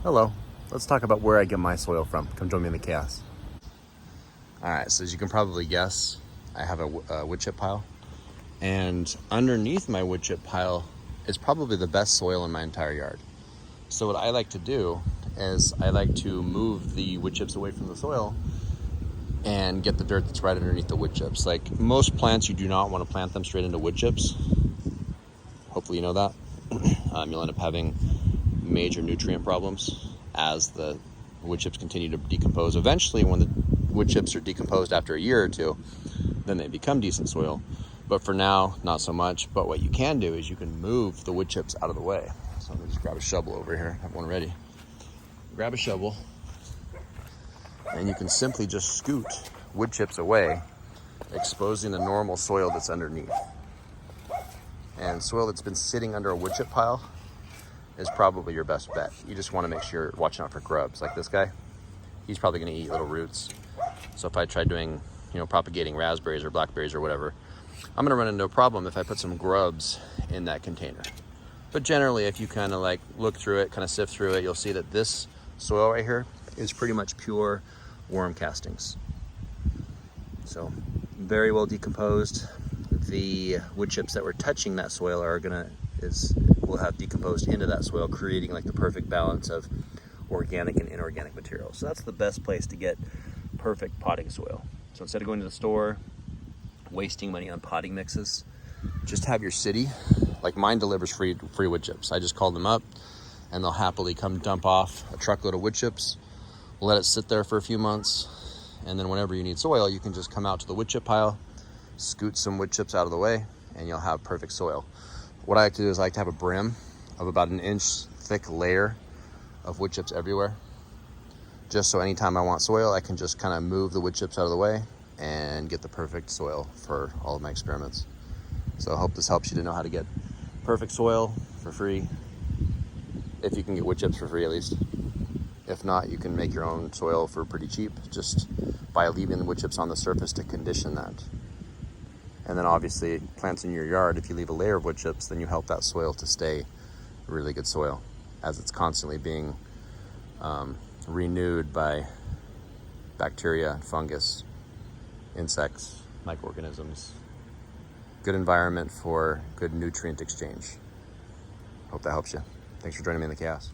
Hello, let's talk about where I get my soil from. Come join me in the chaos. All right, so as you can probably guess, I have a wood chip pile. And underneath my wood chip pile is probably the best soil in my entire yard. So what I like to do is I like to move the wood chips away from the soil and get the dirt that's right underneath the wood chips. Like most plants, you do not want to plant them straight into wood chips. Hopefully you know that. You'll end up having major nutrient problems as the wood chips continue to decompose. Eventually, when the wood chips are decomposed after a year or two, then they become decent soil. But for now, not so much. But what you can do is you can move the wood chips out of the way. So let me just grab a shovel over here. I have one ready. Grab a shovel, and you can simply just scoot wood chips away, exposing the normal soil that's underneath. And soil that's been sitting under a wood chip pile is probably your best bet. You just want to make sure you're watching out for grubs. Like this guy, he's probably going to eat little roots. So if I try doing, propagating raspberries or blackberries or whatever, I'm going to run into a problem if I put some grubs in that container. But generally, if you kind of like look through it, kind of sift through it, you'll see that this soil right here is pretty much pure worm castings. So very well decomposed. The wood chips that were touching that soil will have decomposed into that soil, creating like the perfect balance of organic and inorganic material. So that's the best place to get perfect potting soil. So instead of going to the store, wasting money on potting mixes, just have your city, like mine delivers free wood chips. I just call them up and they'll happily come dump off a truckload of wood chips, let it sit there for a few months, and then whenever you need soil, you can just come out to the wood chip pile, scoot some wood chips out of the way, and you'll have perfect soil. What I like to do is I like to have a brim of about an inch thick layer of wood chips everywhere. Just so anytime I want soil, I can just kind of move the wood chips out of the way and get the perfect soil for all of my experiments. So I hope this helps you to know how to get perfect soil for free. If you can get wood chips for free, at least. If not, you can make your own soil for pretty cheap, just by leaving the wood chips on the surface to condition that. And then obviously, plants in your yard, if you leave a layer of wood chips, then you help that soil to stay really good soil as it's constantly being renewed by bacteria, fungus, insects, microorganisms. Good environment for good nutrient exchange. Hope that helps you. Thanks for joining me in the chaos.